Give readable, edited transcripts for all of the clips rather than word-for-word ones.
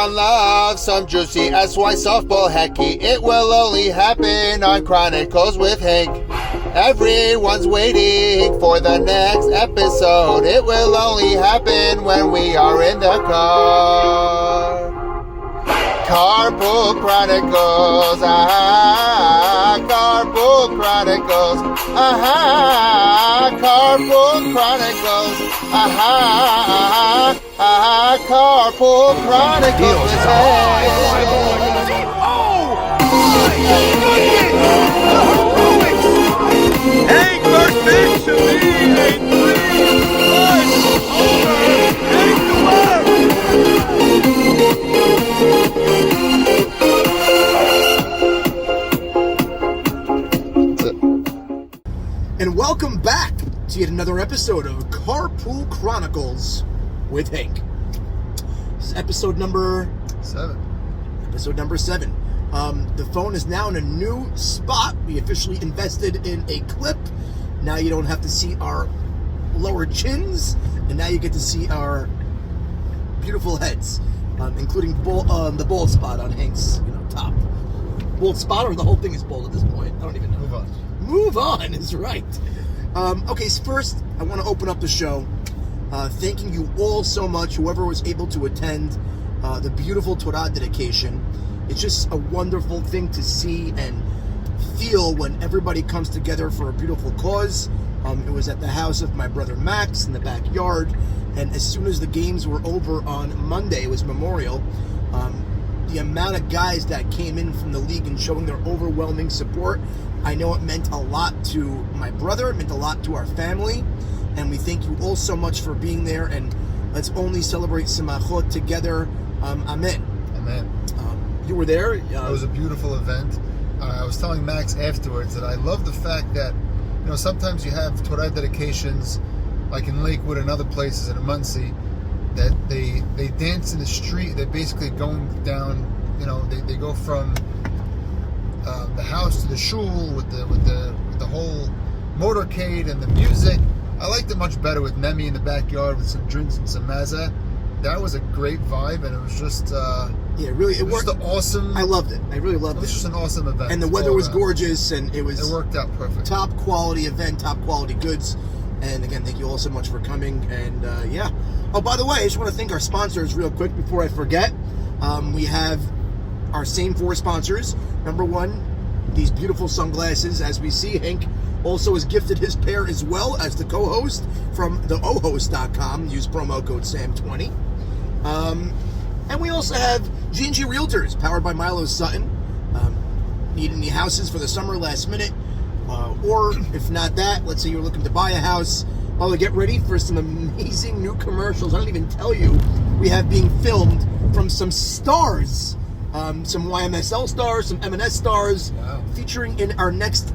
Everyone loves some juicy SY softball hecky. It will only happen on Chronicles with Hank. Everyone's waiting for the next episode. It will only happen when we are in the car. Carpool Chronicles, Carpool Chronicles, Carpool Chronicles, Carpool Chronicles. Hank first pitch to lead 8-3. Over. Hank to And welcome back to yet another episode of Carpool Chronicles with Hank. This is episode number 7. The phone is now in a new spot. We officially invested in a clip. Now you don't have to see our lower chins, and now you get to see our beautiful heads, including the bald spot on Hank's top. Bald spot, or the whole thing is bald at this point? I don't even know. Move on is right. Okay, so first, I want to open up the show thanking you all so much, whoever was able to attend the beautiful Torah dedication. It's just a wonderful thing to see and feel when everybody comes together for a beautiful cause. It was at the house of my brother Max in the backyard, and as soon as the games were over on Monday, it was Memorial, the amount of guys that came in from the league and showing their overwhelming support, I know it meant a lot to my brother, it meant a lot to our family, and we thank you all so much for being there, and let's only celebrate Simachot together. Amen. Amen. You were there. It was a beautiful event. I was telling Max afterwards that I love the fact that, sometimes you have Torah dedications, like in Lakewood and other places in Muncie, that they dance in the street. They're basically going down, they go from the house to the shul with the whole motorcade and the music. I liked it much better with Nemi in the backyard with some drinks and some maza. That was a great vibe, and it was just it worked. Just awesome. I loved it. I really loved it. It was just an awesome event, and the weather was gorgeous, and it worked out perfect. Top quality event, top quality goods. And again, thank you all so much for coming. And oh, by the way, I just want to thank our sponsors real quick before I forget. We have our same 4 sponsors. Number 1, these beautiful sunglasses. As we see, Hank also has gifted his pair as well as the co-host from the ohost.com. Use promo code SAM20. And we also have G&G Realtors, powered by Milo Sutton. Need any houses for the summer last minute? Or if not that, let's say you're looking to buy a house. Well, get ready for some amazing new commercials. I don't even tell you, we have being filmed from some stars. Some YMSL stars, some M&S stars, wow, featuring in our next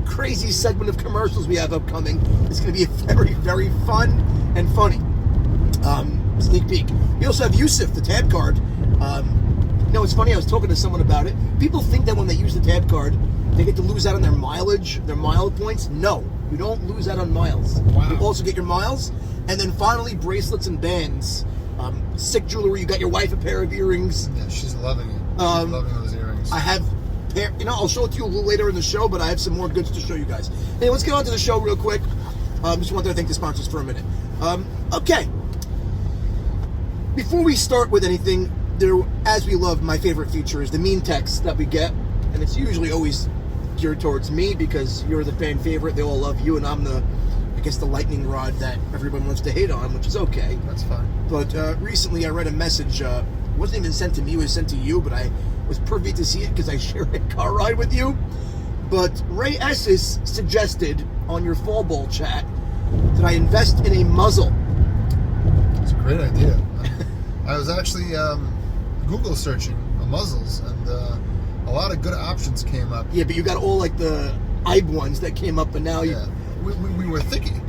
crazy segment of commercials we have upcoming. It's going to be very, very fun and funny. Sneak peek. We also have Yusuf, the tab card. It's funny, I was talking to someone about it. People think that when they use the tab card, they get to lose out on their mileage, their mile points. No, you don't lose out on miles. Wow. You also get your miles. And then finally, Bracelets and Bands. Sick jewelry. You got your wife a pair of earrings. Yeah, she's loving it. She's loving those earrings. I have, I'll show it to you a little later in the show, but I have some more goods to show you guys. Hey, let's get on to the show real quick. Just wanted to thank the sponsors for a minute. Okay. Before we start with anything, as we love, my favorite feature is the mean text that we get, and it's usually always geared towards me because you're the fan favorite. They all love you, and I'm the lightning rod that everyone wants to hate on, which is okay. That's fine. But recently I read a message, wasn't even sent to me, it was sent to you, but I was privy to see it because I shared a car ride with you. But Ray Esses suggested on your fall ball chat that I invest in a muzzle. It's a great idea. I was actually Google searching muzzles, and a lot of good options came up. Yeah, but you got all like the IB ones that came up, and now you... Yeah. We were thinking.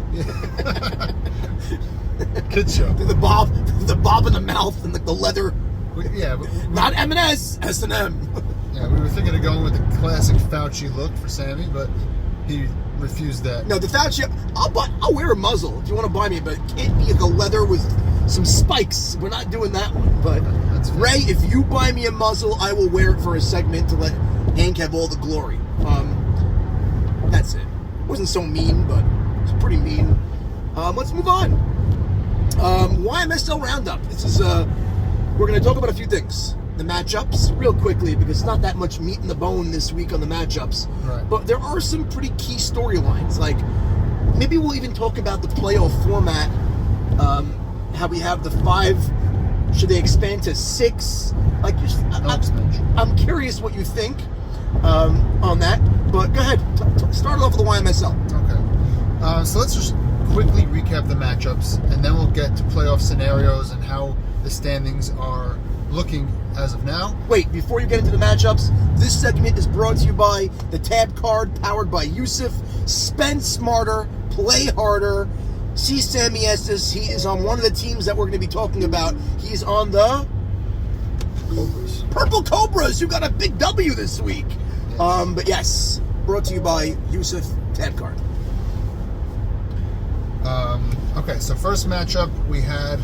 Kid show. The bob in the mouth and the leather. Yeah. Not M&S, S&M. Yeah, we were thinking of going with the classic Fauci look for Sammy, but he refused that. No, the Fauci, I'll wear a muzzle if you want to buy me, but it can't be like a leather with some spikes. We're not doing that one, but That's fair. Ray, if you buy me a muzzle, I will wear it for a segment to let Hank have all the glory. That's it. Wasn't so mean, but it's pretty mean. Let's move on. YMSL Roundup. This is we're going to talk about a few things. The matchups, real quickly, because it's not that much meat in the bone this week on the matchups. Right. But there are some pretty key storylines. Like, maybe we'll even talk about the playoff format. How we have the 5. Should they expand to 6? Like, I'm curious what you think on that. But go ahead, start off with the YMSL. Okay. So let's just quickly recap the matchups, and then we'll get to playoff scenarios and how the standings are looking as of now. Wait, before you get into the matchups, this segment is brought to you by the Tab Card, powered by Yusuf. Spend smarter, play harder. See Sammy Estes. He is on one of the teams that we're going to be talking about. He's on the Cobras. Purple Cobras, who got a big W this week. Yes. But yes, brought to you by Yusuf Tab Card. Okay, so first matchup we had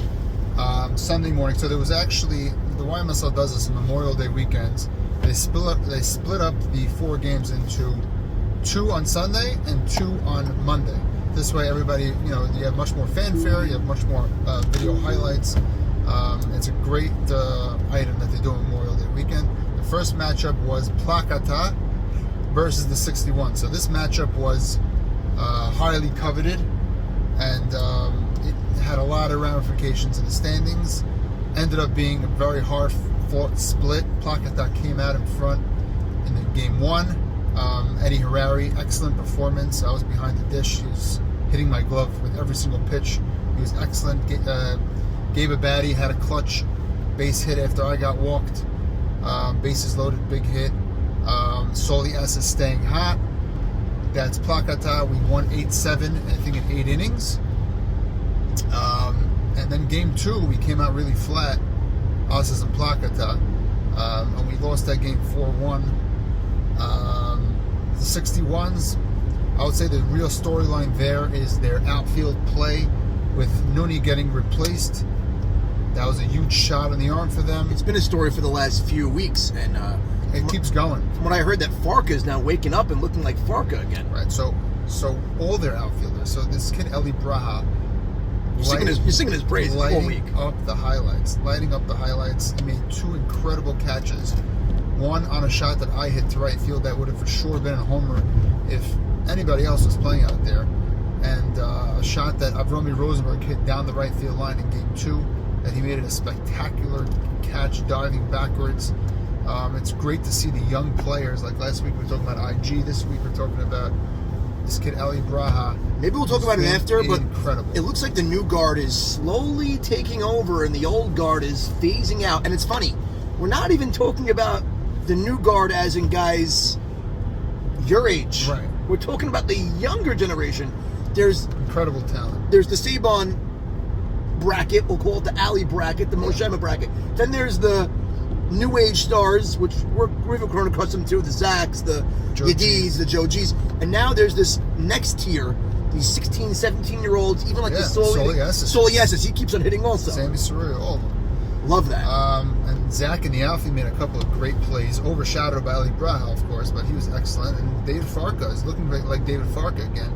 Sunday morning. So there was actually, the YMSL does this on Memorial Day weekends. They split up the 4 games into 2 on Sunday and 2 on Monday. This way, everybody, you have much more fanfare. You have much more video highlights. It's a great item that they do on Memorial Day weekend. The first matchup was Placata versus the 61. So this matchup was highly coveted, and it had a lot of ramifications in the standings. Ended up being a very hard-fought split. Placata came out in front in the game 1. Eddie Harari, excellent performance. I was behind the dish. He was hitting my glove with every single pitch. He was excellent. Gabe Abadi had a clutch base hit after I got walked. Bases loaded, big hit. Soli S is staying hot. That's Placata. We won 8-7, I think, in 8 innings. And then game 2, we came out really flat, us as in Placata. And we lost that game 4-1. The 61s, I would say the real storyline there is their outfield play with Nutty getting replaced. That was a huge shot in the arm for them. It's been a story for the last few weeks, and It keeps going. from what I heard, that Farka is now waking up and looking like Farka again. Right, so all their outfielders. So this kid, Eli Braha, You're singing his praises all week. lighting up the highlights. He made 2 incredible catches. One on a shot that I hit to right field that would have for sure been a homer if anybody else was playing out there. And a shot that Avromi Rosenberg hit down the right field line in game 2 that he made it a spectacular catch diving backwards. It's great to see the young players. Like last week we were talking about IG. This week we're talking about this kid, Eli Braha. Maybe we'll talk about it after, but incredible. It looks like the new guard is slowly taking over and the old guard is phasing out. And it's funny, we're not even talking about the new guard as in guys your age. Right. We're talking about the younger generation. There's Incredible talent. the Saban bracket, we'll call it the Ali bracket, the Moshema bracket. Then there's the new age stars, which we've grown accustomed to, the Zachs, the Joe Yadis, the Joe G's. And now there's this next tier, these 16, 17-year-olds, even like the Solieses. He keeps on hitting also. Sammy Surreal, all of them. Love that. And Zach in the outfield made a couple of great plays, overshadowed by Ali Braha, of course, but he was excellent. And David Farka is looking like David Farka again.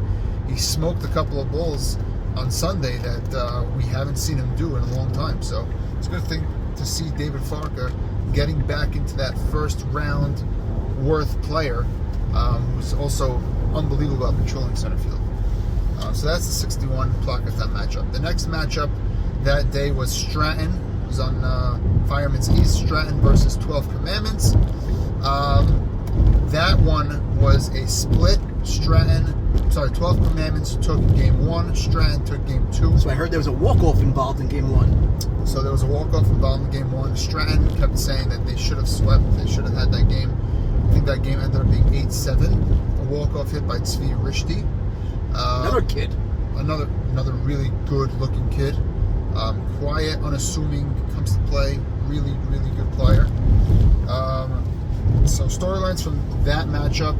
He smoked a couple of balls on Sunday that we haven't seen him do in a long time. So it's a good thing to see David Farka getting back into that first round worth player, who's also unbelievable at controlling center field. So that's the 61 Placata matchup. The next matchup that day was Stratton. It was on Fireman's East. Stratton versus 12 Commandments. That one was a split. 12 Commandments took game 1. Stratton took game 2. So I heard there was a walk-off involved in game 1. So there was a walk-off involved in game 1. Stratton kept saying that they should have swept. They should have had that game. I think that game ended up being 8-7. A walk-off hit by Tzvi Rishti. Another kid. Another really good-looking kid. Quiet, unassuming, comes to play. Really, really good player. So storylines from that matchup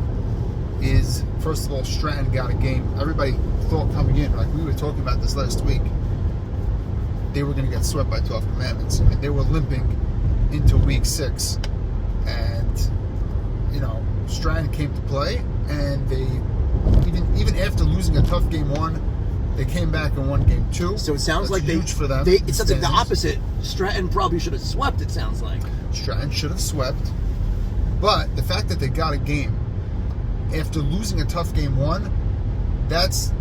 is, first of all, Stratton got a game. Everybody thought coming in, like we were talking about this last week, they were going to get swept by 12 Commandments. I mean, they were limping into week 6, and Stratton came to play, and they even after losing a tough game 1, they came back and won game 2. So it sounds That's like huge for them. it sounds like the opposite. Stratton probably should have swept. It sounds like Stratton should have swept, but the fact that they got a game after losing a tough game 1, that's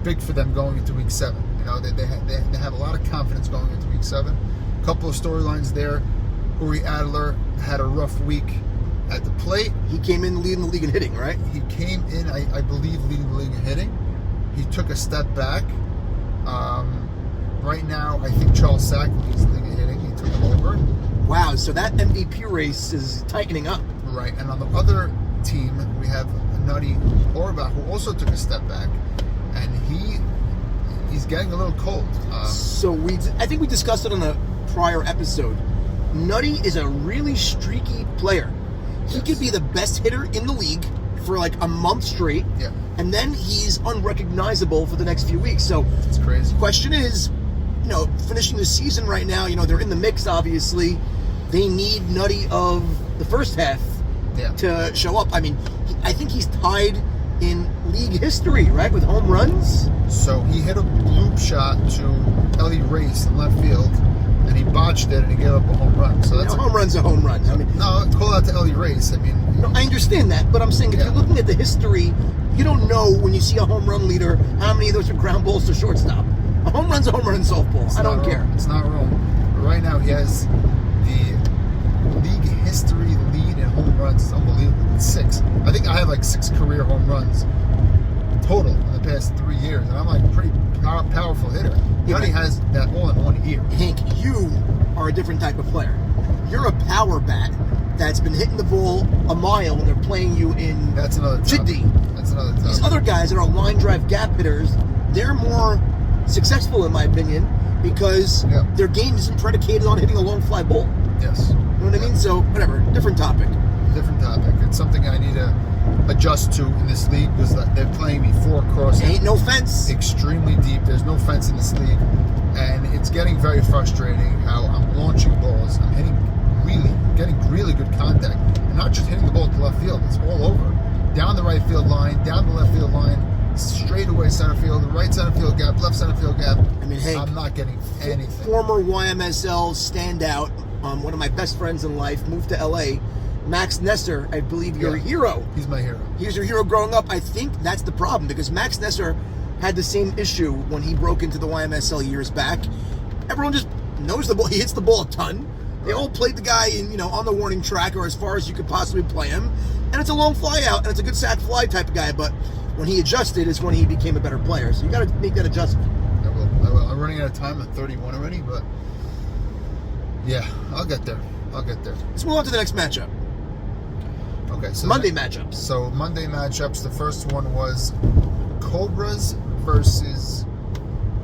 big for them going into week 7. They have a lot of confidence going into week 7. A couple of storylines there. Uri Adler had a rough week at the plate. he came in leading the league in hitting, right? He came in, I believe, leading the league in hitting. He took a step back. Right now, I think Charles Saka leads the league in hitting. He took him over. Wow, so that MVP race is tightening up. Right, and on the other team, we have Nutty Orbach, who also took a step back, and he's getting a little cold. So I think we discussed it on a prior episode. Nutty is a really streaky player. He could be the best hitter in the league for like a month straight, and then he's unrecognizable for the next few weeks. So It's crazy. the question is, finishing the season right now, they're in the mix, obviously. They need Nutty of the first half to show up. I mean, I think he's tied in league history, right, with home runs. So he hit a loop shot to Ellie Race in left field, and he botched it, and he gave up a home run. So that's A home run's a home run. I mean, no, call out to Ellie Race. I mean, no, I understand that, but I'm saying if you're looking at the history, you don't know when you see a home run leader how many of those are ground balls to shortstop. A home run's a home run in softball. I don't care. It's not wrong. But right now, he has the league history lead in home runs. It's unbelievable. It's 6. I think I have like 6 career home runs total in the past 3 years, and I'm like a pretty powerful hitter. He only has that all in 1 year. Hank, you are a different type of player. You're a power bat that's been hitting the ball a mile when they're playing you in That's another topic. Jiddy. That's another topic. These other guys that are line drive gap hitters, they're more successful in my opinion because their game isn't predicated on hitting a long fly ball. Yes. You know what I mean? So whatever, different topic. Different topic. It's something I need to adjust to in this league because they're playing me 4 crossing. Ain't no fence. Extremely deep. There's no fence in this league, and it's getting very frustrating how I'm launching balls. I'm getting really good contact, and not just hitting the ball to left field. It's all over, down the right field line, down the left field line, straight away center field, the right center field gap, left center field gap. I mean, Hank, I'm not getting anything. Former YMSL standout, one of my best friends in life, moved to LA. Max Nesser, I believe you're a hero. He's my hero. He was your hero growing up. I think that's the problem because Max Nesser had the same issue when he broke into the YMSL years back. Everyone just knows the ball. He hits the ball a ton. They all played the guy in, on the warning track or as far as you could possibly play him. And it's a long fly out and it's a good sack fly type of guy. But when he adjusted is when he became a better player. So you got to make that adjustment. I will. I'm running out of time at 31 already, but yeah, I'll get there. Let's move on to the next matchup. Okay, so Monday matchups. So Monday matchups, the first one was Cobras versus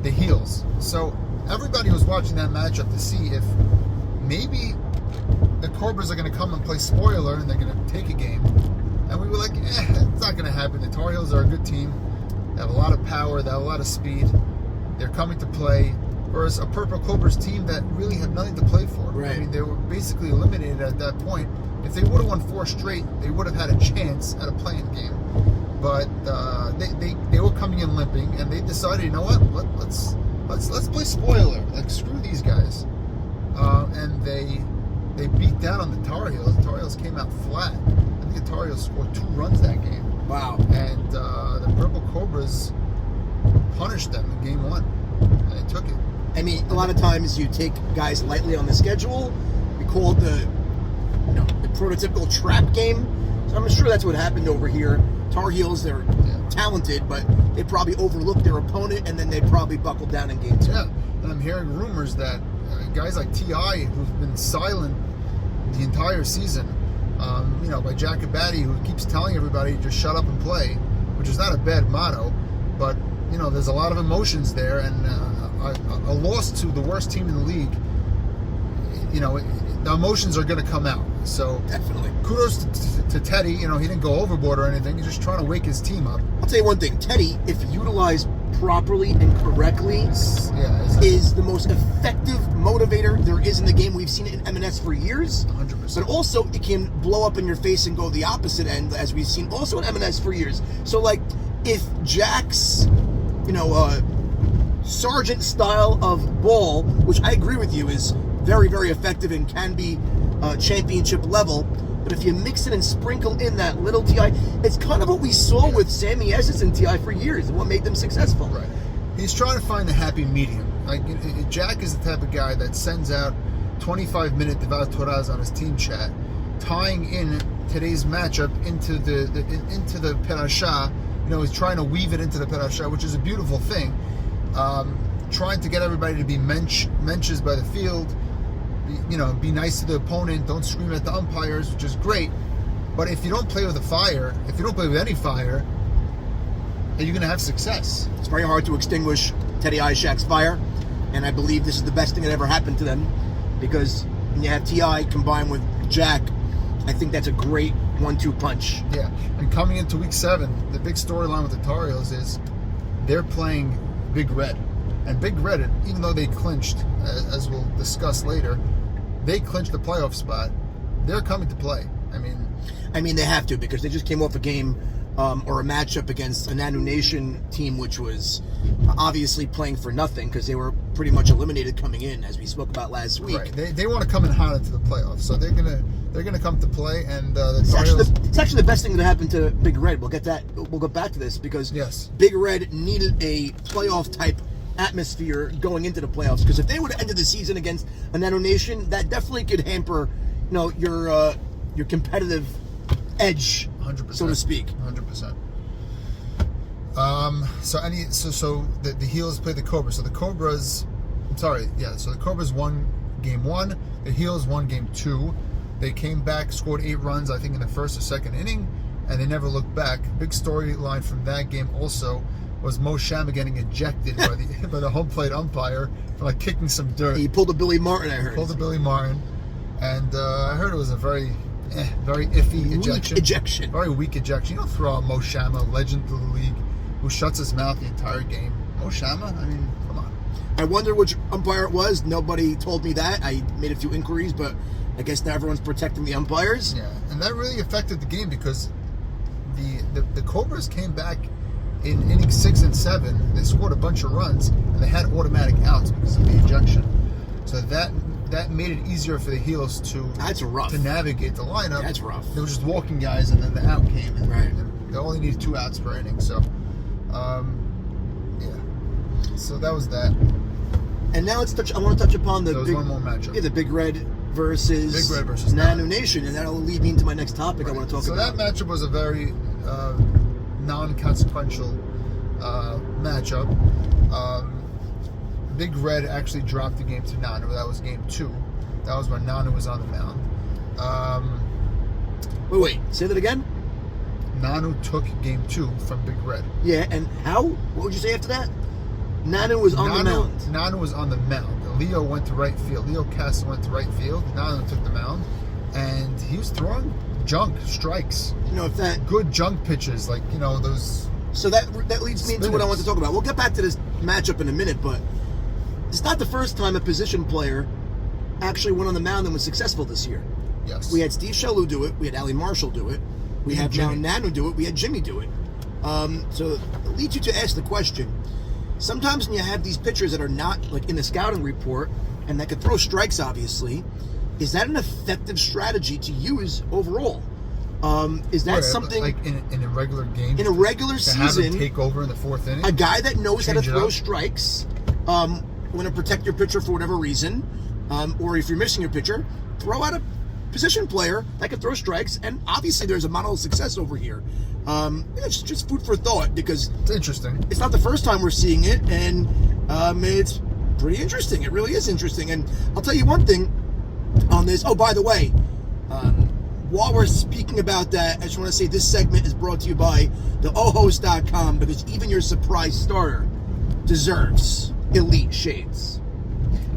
the Heels. So everybody was watching that matchup to see if maybe the Cobras are going to come and play spoiler and they're going to take a game. And we were like, it's not going to happen. The Tar Heels are a good team. They have a lot of power. They have a lot of speed. They're coming to play. Whereas a Purple Cobras team that really had nothing to play for. Right. I mean, they were basically eliminated at that point. If they would have won 4 straight, they would have had a chance at a playing game. But they were coming in limping, and they decided, you know what? Let's play spoiler. Like, screw these guys. And they beat down on the Tar Heels. The Tar Heels came out flat. I think the Tar Heels scored 2 runs that game. Wow. And the Purple Cobras punished them in game 1. And they took it. I mean, a lot of times you take guys lightly on the schedule. We call it the prototypical trap game. So I'm sure that's what happened over here. Tar Heels, they're talented, but they probably overlooked their opponent, and then they probably buckled down in game 2. Yeah, and I'm hearing rumors that guys like T.I., who's been silent the entire season, by Jacobatti, who keeps telling everybody just shut up and play, which is not a bad motto, but there's a lot of emotions there, and a loss to the worst team in the league, the emotions are going to come out. So Definitely. Kudos to Teddy. He didn't go overboard or anything. He's just trying to wake his team up. I'll tell you one thing. Teddy, if utilized properly and correctly is the most effective motivator there is in the game. We've seen it in M&S for years. 100%. But also, it can blow up in your face and go the opposite end, as we've seen also in M&S for years. So, like, if Jack's, sergeant style of ball, which I agree with you is very, very effective and can be championship level, but if you mix it and sprinkle in that little TI, it's kind of what we saw with Sammy Esses and TI for years and what made them successful. Right. He's trying to find the happy medium. Like, Jack is the type of guy that sends out 25-minute Devar Torahs on his team chat, tying in today's matchup into the Perashah. He's trying to weave it into the Perashah, which is a beautiful thing. Trying to get everybody to be menches by the field. Be nice to the opponent. Don't scream at the umpires, which is great. But if you don't play with the fire, if you don't play with any fire, are you going to have success? It's very hard to extinguish Teddy Ishak's fire, and I believe this is the best thing that ever happened to them, because when you have T.I. combined with Jack, I think that's a great 1-2 punch. Yeah, and coming into week 7, the big storyline with the Tar Heels is they're playing Big Red. And Big Red, even though they clinched, as we'll discuss later, they clinched the playoff spot. They're coming to play. I mean, they have to, because they just came off a game or a matchup against a Nanu Nation team, which was obviously playing for nothing because they were pretty much eliminated coming in, as we spoke about last week. Right. They want to come in hot into the playoffs, so they're gonna come to play. And it's actually the best thing that happened to Big Red. We'll get back to this, because Big Red needed a playoff type atmosphere going into the playoffs, because if they would have ended the season against a Nano Nation, that definitely could hamper your competitive edge, 100%, so to speak. 100%. So the Heels played the Cobras. So the Cobras won game 1. The Heels won game 2. They came back, scored 8 runs, I think, in the first or second inning, and they never looked back. Big storyline from that game also was Mo Shama getting ejected by the home plate umpire for kicking some dirt. He pulled a Billy Martin, I heard. And I heard it was a very iffy ejection. Weak ejection. Very weak ejection. You don't throw out Mo Shama, legend of the league, who shuts his mouth the entire game. Mo Shama? Come on. I wonder which umpire it was. Nobody told me that. I made a few inquiries, but I guess now everyone's protecting the umpires. Yeah, and that really affected the game, because the Cobras came back in innings 6 and 7. They scored a bunch of runs, and they had automatic outs because of the ejection. So that made it easier for the Heels to navigate the lineup. That's rough. They were just walking guys, and then the out came. And they only needed 2 outs per inning. So, So that was that. And now I want to touch upon there was one more matchup. Yeah, the Big Red versus Nanu Nation, and that'll lead me into my next topic I want to talk about. So that matchup was a very non-consequential matchup. Big Red actually dropped the game to Nanu. That was game 2. That was when Nanu was on the mound. Wait, say that again? Nanu took game 2 from Big Red. Yeah, and how? What would you say after that? Nanu was on the mound. Nanu was on the mound. Leo went to right field. Leo Castle went to right field. Nanu took the mound, and he was throwing junk strikes. Good junk pitches, those. So that leads me into what I want to talk about. We'll get back to this matchup in a minute, but it's not the first time a position player actually went on the mound and was successful this year. Yes. We had Steve Shalhoub do it. We had Ali Marshall do it. We have now Nanu do it. We had Jimmy do it. So it leads you to ask the question. Sometimes when you have these pitchers that are not in the scouting report and that could throw strikes, obviously, is that an effective strategy to use overall? Is that something in a regular game? In a regular season, have him take over in the 4th inning. A guy that knows how to throw strikes, want to protect your pitcher for whatever reason, or if you're missing your pitcher, throw out a position player that can throw strikes, and obviously there's a model of success over here. It's just food for thought, because it's interesting. It's not the first time we're seeing it, and it's pretty interesting. It really is interesting. And I'll tell you one thing on this. Oh, by the way, while we're speaking about that, I just want to say this segment is brought to you by the ohos.com, because even your surprise starter deserves elite shades.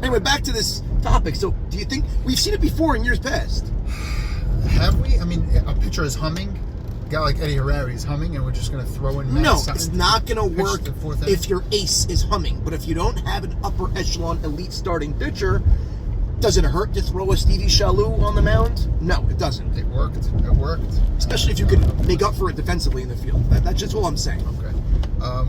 Anyway, back to this topic. So, do you think we've seen it before in years past? Have we? A pitcher is humming, guy like Eddie Herrera is humming, and we're just going to throw in No, Matt it's Sutton not going to pitch work the fourth inning? if your ace is humming. But if you don't have an upper echelon elite starting pitcher, does it hurt to throw a Stevie Shalou on the mound? No, it doesn't. It worked. It worked. Especially if you could make up for it defensively in the field. That's just all I'm saying. Okay.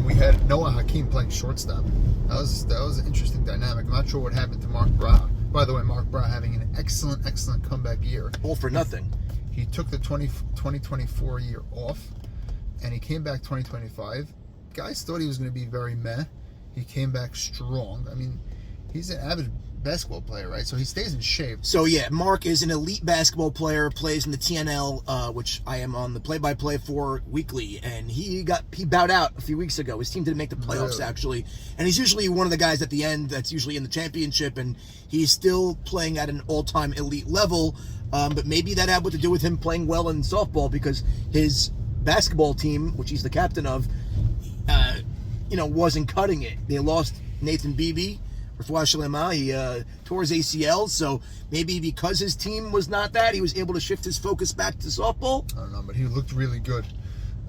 We had Noah Hakeem playing shortstop. That was an interesting dynamic. I'm not sure what happened to Mark Bra. By the way, Mark Bra having an excellent comeback year. All for nothing. He took the 2024 year off, and he came back 2025. Guys thought he was going to be very meh. He came back strong. I mean, he's an avid basketball player, right? So he stays in shape. So yeah, Mark is an elite basketball player, plays in the TNL, which I am on the play-by-play for weekly, and he bowed out a few weeks ago. His team didn't make the playoffs, Really? actually, and he's usually one of the guys at the end that's usually in the championship, and he's still playing at an all-time elite level, but maybe that had what to do with him playing well in softball, because his basketball team, which he's the captain of, wasn't cutting it. They lost Nathan Beebe. Refuah Shalema, he tore his ACL, so maybe because his team was not that, he was able to shift his focus back to softball. I don't know, but he looked really good.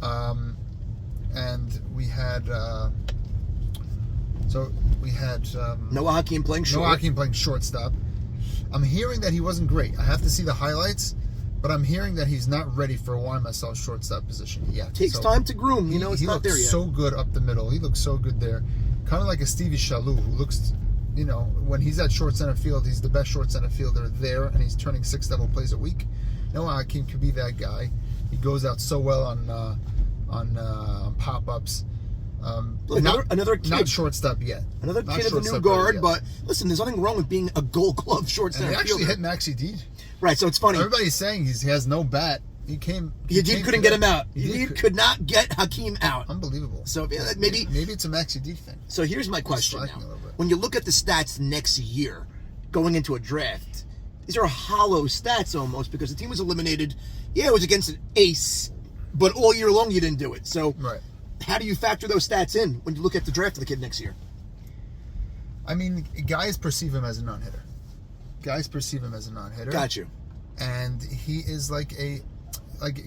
And we had Noah Hakeem playing short. Noah Hakeem playing shortstop. I'm hearing that he wasn't great. I have to see the highlights, but I'm hearing that he's not ready for a YMSL shortstop position yet. Takes time to groom. It's he not there yet. looks so good up the middle. He looks so good there. Kind of like a Stevie Shalou, who looks, when he's at short center field, he's the best short center fielder there, and he's turning 6 double plays a week. Noah Hakeem could be that guy. He goes out so well on pop-ups. Another kid. Not shortstop yet. Another Not kid of the new shortstop guard, yet. but listen, there's nothing wrong with being a Gold Glove short And center he actually fielder. hit Maxi Deed. Right, so it's funny. Everybody's saying he has no bat. He couldn't get him out. He could not get Hakeem out. Unbelievable. So maybe it's a Maxi D thing. So here's my question slacking now. a little bit. When you look at the stats next year, going into a draft, these are hollow stats almost, because the team was eliminated. Yeah, it was against an ace, but all year long you didn't do it. So Right. how do you factor those stats in when you look at the draft of the kid next year? I mean, guys perceive him as a non-hitter. Got you. And he is like a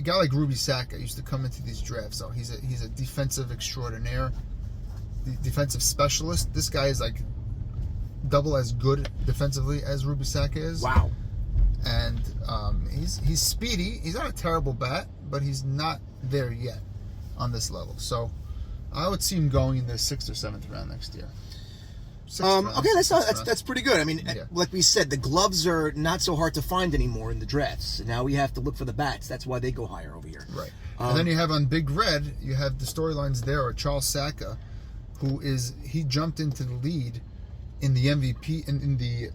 guy like Ruby Saka used to come into these drafts. So he's a defensive extraordinaire, defensive specialist. This guy is like double as good defensively as Ruby Saka is. Wow. And he's speedy. He's not a terrible bat, but he's not there yet on this level. So I would see him going in the 6th or 7th round next year. Okay, that's pretty good. I mean, Yeah. like we said, the gloves are not so hard to find anymore in the drafts. Now we have to look for the bats. That's why they go higher over here. Right. And then you have on Big Red, you have the storylines there are Charles Saka, he jumped into the lead in the MVP, in the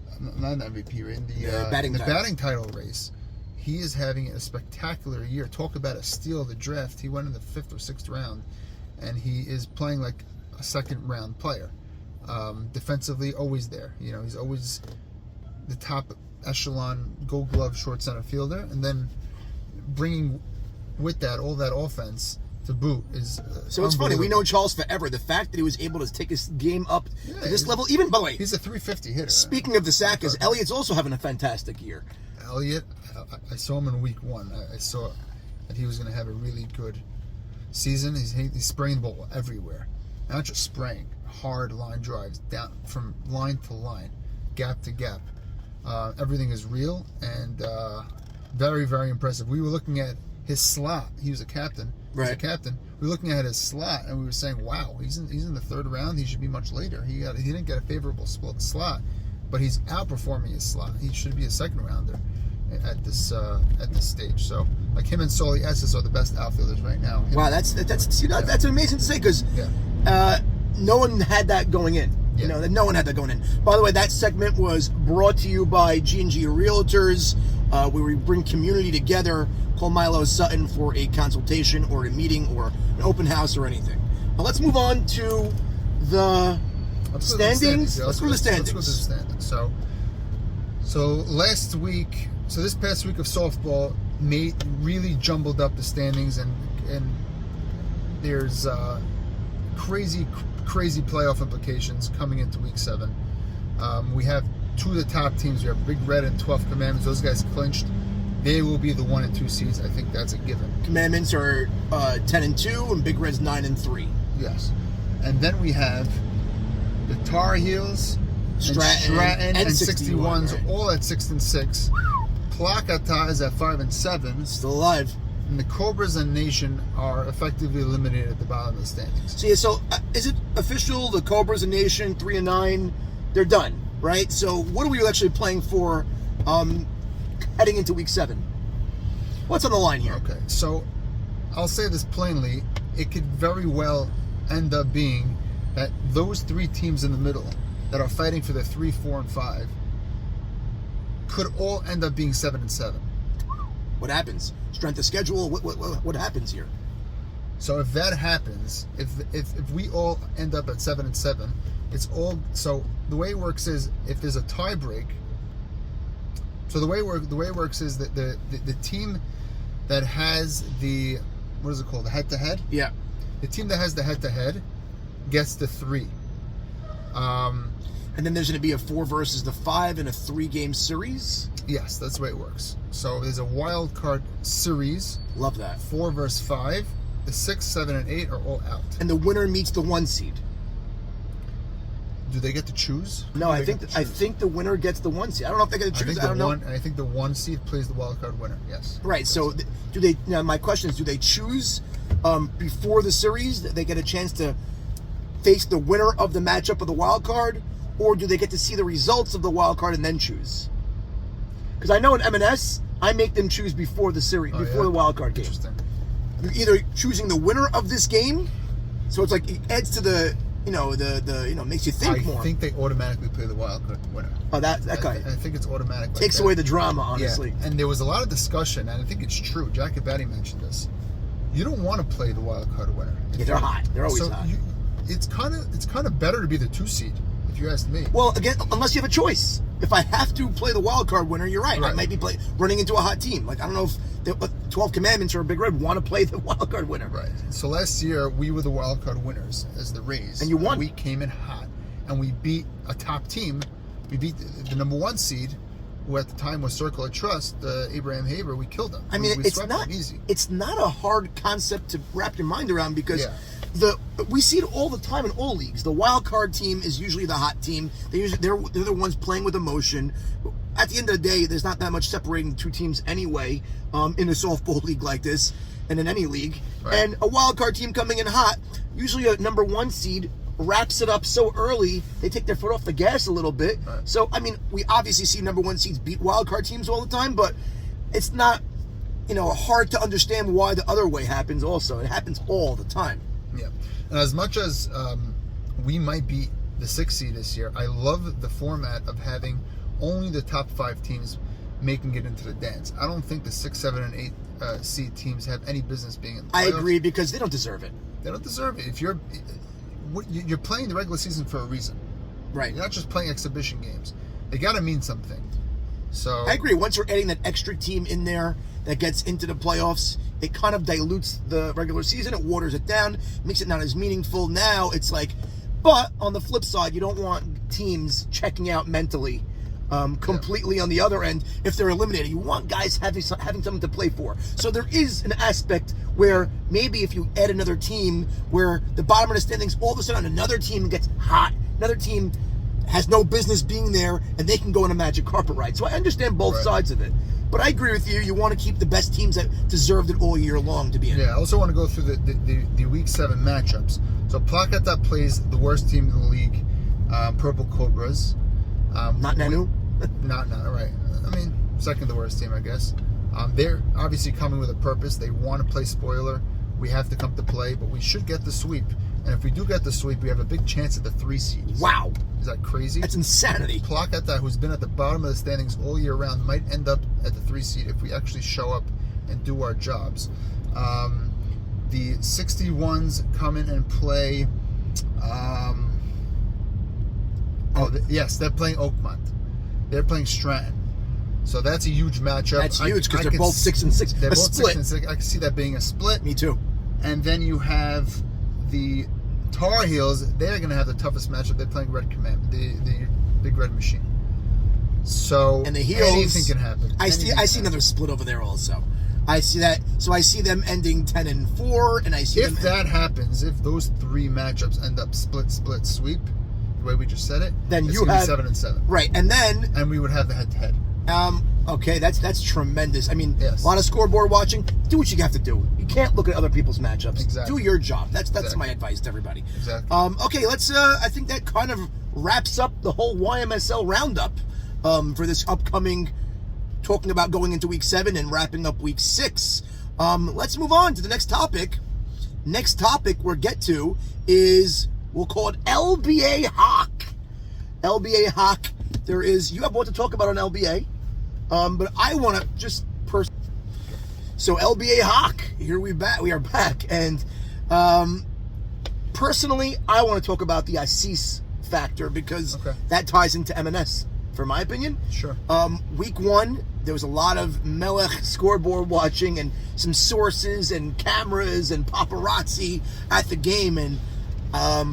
batting title race. He is having a spectacular year. Talk about a steal of the draft. He went in the 5th or 6th round, and he is playing like a second round player. Defensively, always there. He's always the top echelon Gold Glove short center fielder, and then bringing with that all that offense to boot is so it's funny. We know Charles forever. The fact that he was able to take his game up to this level, even by the way, he's a 350 hitter. Speaking of the Sakas, Elliott's also having a fantastic year. Elliott, I saw him in week 1. I saw that he was going to have a really good season. He's spraying the ball everywhere, not just spraying. Hard line drives down from line to line, gap to gap. Everything is real and very, very impressive. We were looking at his slot. He was a captain. Right. He's a captain. We were looking at his slot and we were saying, "Wow, he's in the 3rd round. He should be much later. He didn't get a favorable slot, but he's outperforming his slot. He should be a 2nd rounder at this stage." So, like him and Soli Esses are the best outfielders right now. Wow, that's amazing to say, because no one had that going in. Yeah. No one had that going in. By the way, that segment was brought to you by G&G Realtors, where we bring community together. Call Milo Sutton for a consultation or a meeting or an open house or anything. Now let's move on to the standings. Let's go to the standings. So this past week of softball really jumbled up the standings, and there's crazy playoff implications coming into week 7. We have 2 of the top teams. We have Big Red and 12th Commandments. Those guys clinched they will be the 1 and 2 seeds. I think that's a given. Commandments are 10-2, and Big Red's 9-3. Yes. And then we have the Tar Heels, Stratton, and 61, 61s, right. all at 6-6. Plakata is at 5-7. Still alive. And the Cobras and Nation are effectively eliminated at the bottom of the standings. So is it official? The Cobras and Nation 3-9, they're done, right? So what are we actually playing for heading into week 7? What's on the line here? Okay, so I'll say this plainly. It could very well end up being that those 3 teams in the middle that are fighting for the 3, 4, and 5 could all end up being 7-7. What happens? Strength of schedule? What happens here? So if that happens, if we all end up at 7-7, it's all. So the way it works is if there's a tie break. So the way it works is that the team that has the, what is it called, the head-to-head? Yeah. The team that has the head-to-head gets the 3. And then there's going to be a 4 versus the 5 in a 3-game series? Yes, that's the way it works. So there's a wild card series. Love that. 4 versus 5. The 6, 7, and 8 are all out. And the winner meets the 1 seed. Do they get to choose? No, I think the winner gets the 1 seed. I don't know if they get to choose. I don't know. I think the 1 seed plays the wild card winner. Yes. Right. So do they? Now my question is: do they choose before the series? They get a chance to face the winner of the matchup of the wild card, or do they get to see the results of the wild card and then choose? Because I know in M&S, I make them choose before the series, before the wild card game. Interesting. You're either choosing the winner of this game, so it's like it adds to the makes you think more. I think they automatically play the wild card winner. Oh, that guy. I think it's automatic. Takes away the drama, honestly. Yeah. And there was a lot of discussion, and I think it's true. Jack and Batty mentioned this. You don't want to play the wild card winner. Yeah, they're hot. They're always hot. It's kind of better to be the 2 seed, if you ask me. Well, again, unless you have a choice. If I have to play the wild card winner, you're right. I might be running into a hot team. Like I don't know if the 12 Commandments or Big Red want to play the wild card winner. Right. So last year we were the wild card winners as the Rays, and you won. We came in hot, and we beat a top team. We beat the number 1 seed, who at the time was Circle of Trust, Abraham Haber. We killed them. I mean, we it's swept not them easy. It's not a hard concept to wrap your mind around because. We see it all the time in all leagues. The wild card team is usually the hot team. They're the ones playing with emotion. At the end of the day, there's not that much separating the 2 teams anyway in a softball league like this and in any league. Right. And a wild card team coming in hot, usually a number 1 seed wraps it up so early they take their foot off the gas a little bit. Right. So I mean, we obviously see number 1 seeds beat wild card teams all the time, but it's not hard to understand why the other way happens. Also, it happens all the time. Yeah, and as much as we might be the 6th seed this year, I love the format of having only the top 5 teams making it into the dance. I don't think the 6, 7, and 8 seed teams have any business being in the playoffs. I agree because they don't deserve it. They don't deserve it. If you're playing the regular season for a reason, right? You're not just playing exhibition games. They got to mean something. So I agree. Once you're adding that extra team in there that gets into the playoffs, it kind of dilutes the regular season. It waters it down, makes it not as meaningful. Now it's like, but on the flip side, you don't want teams checking out mentally completely on the other end if they're eliminated. You want guys having something to play for. So there is an aspect where maybe if you add another team where the bottom of the standings, all of a sudden another team gets hot, another team has no business being there, and they can go on a magic carpet ride. So I understand both sides of it. But I agree with you. You want to keep the best teams that deserved it all year long to be in. Yeah, I also want to go through the Week 7 matchups. So Plakata plays the worst team in the league, Purple Cobras. Not Nanu? Not right. I mean, second the worst team, I guess. They're obviously coming with a purpose. They want to play spoiler. We have to come to play, but we should get the sweep. And if we do get the sweep, we have a big chance at the 3 seeds. Wow. Is that crazy? That's insanity. Plakata, who's been at the bottom of the standings all year round, might end up at the 3 seed if we actually show up and do our jobs. The 61s come in and play. Yes, they're playing Oakmont. They're playing Stratton. So that's a huge matchup. That's huge because they're both 6 and 6. They're both split. 6 and 6. I can see that being a split. Me too. And then you have the Tar Heels. They're going to have the toughest matchup. They're playing Red Command, the Big Red Machine. And the heels, anything can happen. I see another split over there also. I see that. So I see them ending 10-4, and I see if that happens, if those 3 matchups end up split, sweep, the way we just said it, then it's you have 7-7, right, and we would have the head-to-head. Okay, that's tremendous. I mean, yes. A lot of scoreboard watching. Do what you have to do. You can't look at other people's matchups. Exactly. Do your job. That's my advice to everybody. Exactly. Okay, let's. I think that kind of wraps up the whole YMSL roundup for this upcoming. Talking about going into week 7 and wrapping up week 6. Let's move on to the next topic. Next topic we'll get to is, we'll call it LBA Hawk. LBA Hawk. You have more to talk about on LBA, but I want to just So LBA Hawk, here we are back, and personally, I want to talk about the Assis factor because that ties into MNS, for my opinion. Sure. Week 1, there was a lot of Melech scoreboard watching and some sources and cameras and paparazzi at the game, and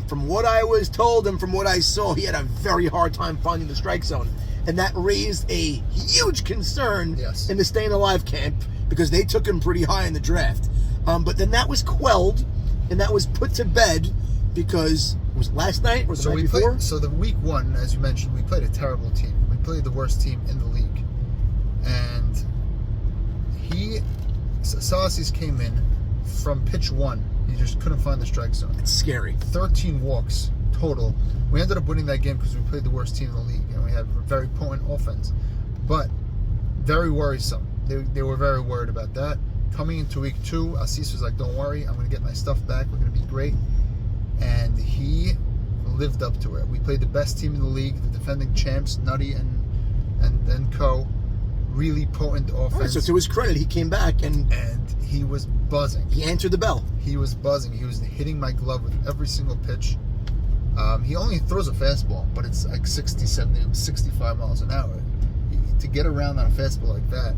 from what I was told and from what I saw, he had a very hard time finding the strike zone, and that raised a huge concern in the Staying Alive camp because they took him pretty high in the draft. But then that was quelled and that was put to bed because it was last night or the night before? So the week 1, as you mentioned, we played a terrible team. We played the worst team in the league. And Assis came in from pitch 1. He just couldn't find the strike zone. It's scary. 13 walks total. We ended up winning that game because we played the worst team in the league and we had a very potent offense. But very worrisome. They were very worried about that. Coming into week 2, Assis was like, don't worry, I'm going to get my stuff back. We're going to be great. And he lived up to it. We played the best team in the league, the defending champs, Nutty and co. Really potent offense. Right, so to his credit, he came back and he was buzzing. He answered the bell. He was buzzing. He was hitting my glove with every single pitch. He only throws a fastball, but it's like 60, 70, 65 miles an hour. To get around on a fastball like that,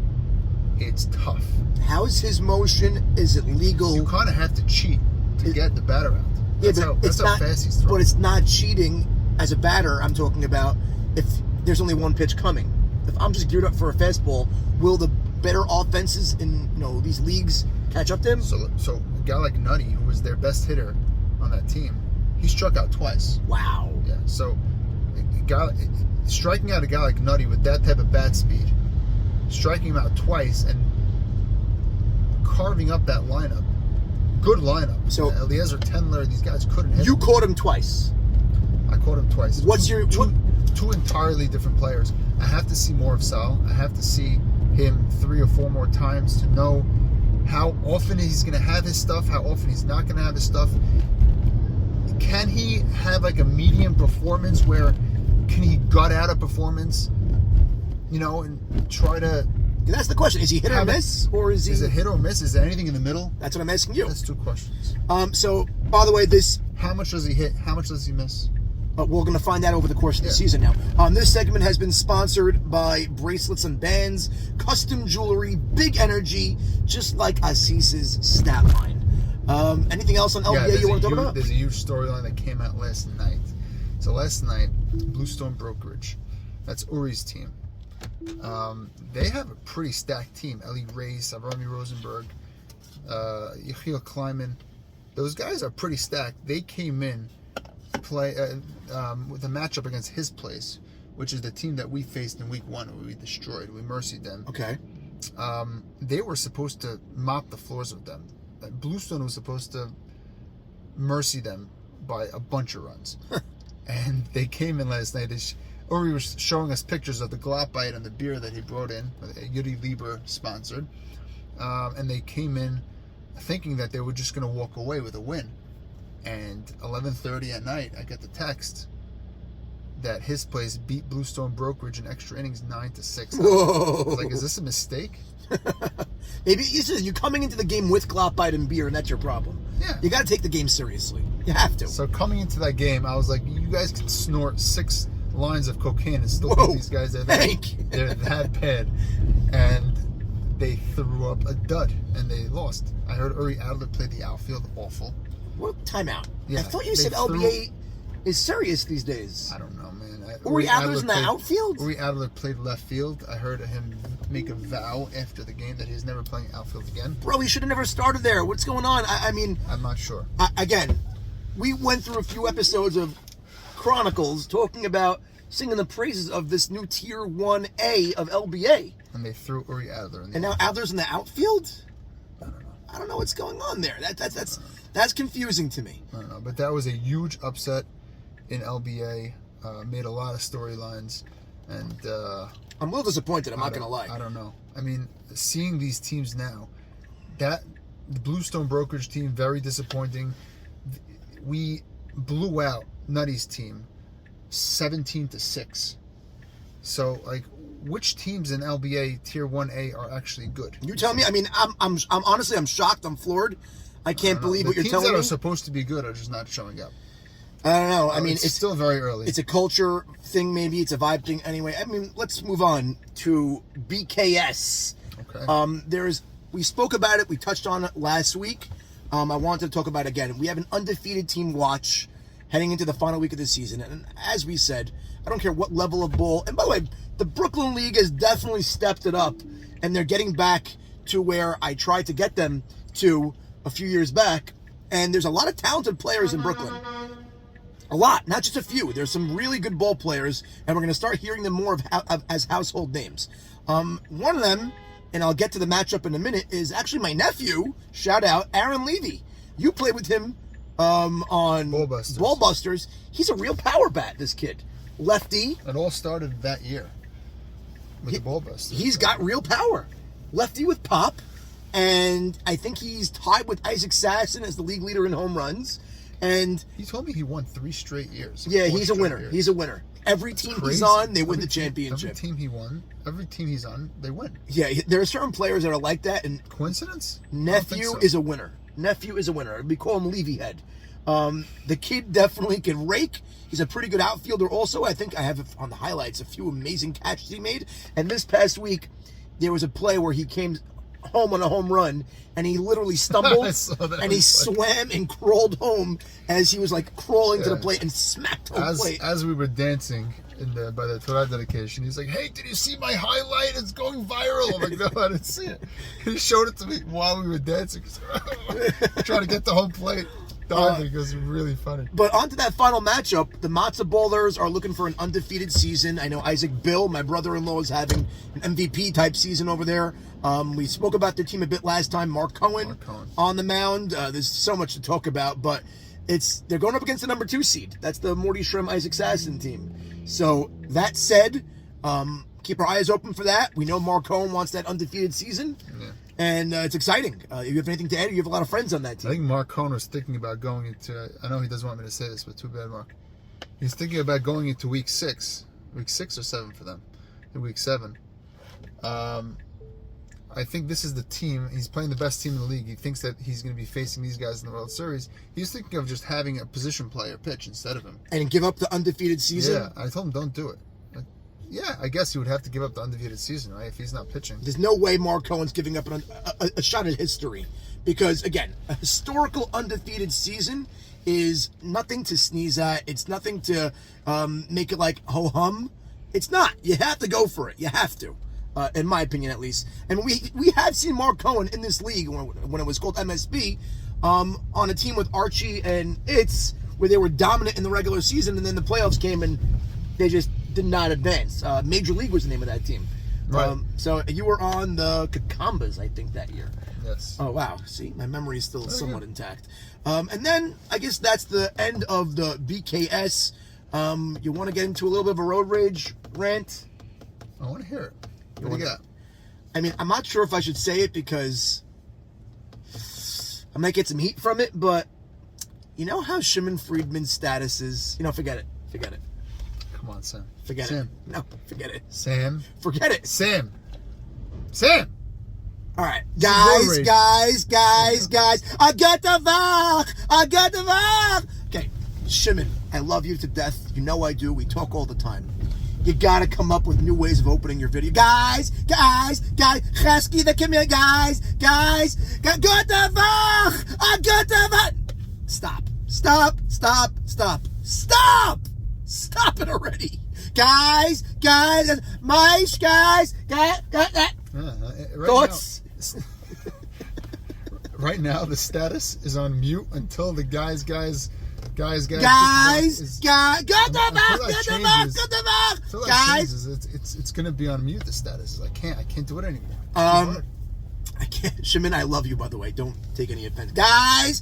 it's tough. How's his motion? Is it legal? You kind of have to cheat to get the bat around. That's how fast he's throwing. But it's not cheating as a batter. I'm talking about if there's only one pitch coming. If I'm just geared up for a fastball, will the better offenses in these leagues catch up to him? So a guy like Nutty, who was their best hitter on that team, he struck out twice. Wow. Yeah. So striking out a guy like Nutty with that type of bat speed, striking him out twice and carving up that lineup. Good lineup. So Eliezer Tendler, these guys couldn't hit. You caught him twice. I caught him twice. What's two entirely different players? I have to see more of Sal. I have to see him 3 or 4 more times to know how often he's going to have his stuff, how often he's not going to have his stuff. Can he have like a medium performance where can he gut out a performance, and try to... That's the question. Is he hit or miss, or is he? Is it hit or miss? Is there anything in the middle? That's what I'm asking you. That's 2 questions. So, by the way, how much does he hit? How much does he miss? We're going to find out over the course of the season now. This segment has been sponsored by Bracelets and Bands, custom jewelry, big energy, just like Assis's stat line. Anything else on LBA you want to talk about? There's a huge storyline that came out last night. So last night, Bluestone Brokerage, that's Uri's team. They have a pretty stacked team. Eli Reyes, Avrami Rosenberg, Yechiel Kleiman. Those guys are pretty stacked. They came in to play with a matchup against his place, which is the team that we faced in week 1 where we destroyed. We mercied them. Okay. They were supposed to mop the floors with them. Bluestone was supposed to mercy them by a bunch of runs. And they came in last night. Uri was showing us pictures of the Glotbite and the beer that he brought in, Yudi Lieber sponsored. And they came in thinking that they were just going to walk away with a win. And 11:30 at night, I get the text that his place beat Bluestone Brokerage in extra innings 9-6. Whoa. I was like, is this a mistake? Maybe you're coming into the game with Glotbite and beer, and that's your problem. Yeah. You got to take the game seriously. You have to. So coming into that game, I was like, you guys can snort 6 lines of cocaine and still beat these guys. They're that bad. And they threw up a dud, and they lost. I heard Uri Adler played the outfield awful. What timeout? Yeah, I thought you said LBA is serious these days. I don't know, man. Uri Adler's in the outfield? Uri Adler played left field. I heard him make a vow after the game that he's never playing outfield again. Bro, he should have never started there. What's going on? I mean... I'm not sure. Again, we went through a few episodes of Chronicles talking about singing the praises of this new Tier 1A of LBA. And they threw Uri Adler in there. And now Adler's in the outfield? I don't know. I don't know what's going on there. That's confusing to me. I don't know. But that was a huge upset in LBA. Made a lot of storylines. And I'm a little disappointed, I'm not going to lie. I don't know. I mean, seeing these teams now, the Bluestone Brokerage team, very disappointing. We blew out Nutty's team 17-6. So, like, which teams in LBA Tier 1A are actually good? You tell me. I mean, I'm honestly, I'm shocked. I'm floored. I can't believe what you're telling me. The teams that are supposed to be good are just not showing up. I don't know. I mean, it's still very early. It's a culture thing, maybe. It's a vibe thing. Anyway, I mean, let's move on to BKS. Okay. We spoke about it. We touched on it last week. I wanted to talk about it again. We have an undefeated team watch heading into the final week of the season. And as we said, I don't care what level of ball. And by the way, the Brooklyn League has definitely stepped it up. And they're getting back to where I tried to get them to a few years back. And there's a lot of talented players in Brooklyn. A lot, not just a few. There's some really good ball players, and we're going to start hearing them more as household names. One of them, and I'll get to the matchup in a minute, is actually my nephew. Shout out, Aaron Levy. You played with him on Ballbusters. He's a real power bat, this kid. Lefty. It all started that year with the Ballbusters. He's got real power. Lefty with pop, and I think he's tied with Isaac Sasson as the league leader in home runs. And he told me he won 3 straight years. Yeah, he's a winner. He's a winner. Every team he's on, they win the championship. Every team he won, every team he's on, they win. Yeah, there are certain players that are like that. And coincidence? Nephew is a winner. Nephew is a winner. We call him Levy Head. The kid definitely can rake. He's a pretty good outfielder also. I think I have on the highlights a few amazing catches he made. And this past week, there was a play where he came home on a home run, and he literally stumbled and he swam and crawled home as he was like crawling to the plate and smacked home plate. As we were dancing by the Torah dedication, he's like, "Hey, did you see my highlight? It's going viral." I'm like, "No, I didn't see it." He showed it to me while we were dancing, trying to get the home plate. It was really funny. But on to that final matchup, the Matzo Ballers are looking for an undefeated season. I know Isaac Bill, my brother-in-law, is having an MVP type season over there. We spoke about their team a bit last time. Mark Cohen on the mound. There's so much to talk about, but they're going up against the number 2 seed. That's the Morty Shrim Isaac Sasson team. So that said, keep our eyes open for that. We know Mark Cohen wants that undefeated season. Yeah. And it's exciting. You have anything to add? You have a lot of friends on that team. I think Mark Cohen was thinking about going into... I know he doesn't want me to say this, but too bad, Mark. He's thinking about going into week 6. Week 6 or 7 for them. In week 7. I think this is the team. He's playing the best team in the league. He thinks that he's going to be facing these guys in the World Series. He's thinking of just having a position player pitch instead of him. And give up the undefeated season? Yeah, I told him don't do it. Yeah, I guess he would have to give up the undefeated season, right, if he's not pitching. There's no way Mark Cohen's giving up a shot at history. Because, again, a historical undefeated season is nothing to sneeze at. It's nothing to make it like ho-hum. It's not. You have to go for it. You have to, in my opinion at least. And we have seen Mark Cohen in this league when it was called MSB on a team with Archie and Itz where they were dominant in the regular season, and then the playoffs came and they just did not advance. Major League was the name of that team. Right. So you were on the Cobras, I think, that year. Yes. Oh, wow. See, my memory is still somewhat intact. And then I guess that's the end of the BKS. You want to get into a little bit of a road rage rant? I want to hear it. What do you got? I mean, I'm not sure if I should say it because I might get some heat from it, but you know how Shimon Friedman's status is? Forget it. Forget it. Come on, Sam. Forget it. No, forget it. Sam. Forget it. Sam. All right. Guys. I got the vibe. Okay. Shimon, I love you to death. You know I do. We talk all the time. You got to come up with new ways of opening your video. Guys. Chesky, the come here, guys. Got the vibe. I got the vibe. Stop. Stop it already. Guys, mice, guys. Thoughts? Right now, the status is on mute until the guys. Get the back. Guys, it's gonna be on mute. The status. I can't do it anymore. I can't. Shaman, I love you, by the way. Don't take any offense. Guys,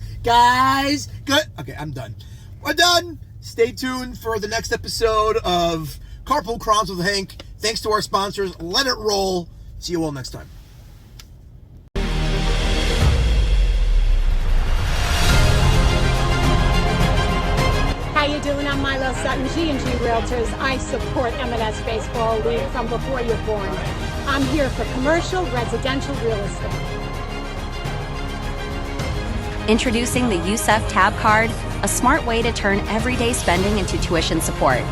good. Okay, I'm done. We're done. Stay tuned for the next episode of Carpool Chronicles with Hank. Thanks to our sponsors. Let it roll. See you all next time. How you doing? I'm Milo Sutton, G&G Realtors. I support M&S Baseball League from before you're born. I'm here for commercial, residential real estate. Introducing the USEF Tab Card, a smart way to turn everyday spending into tuition support.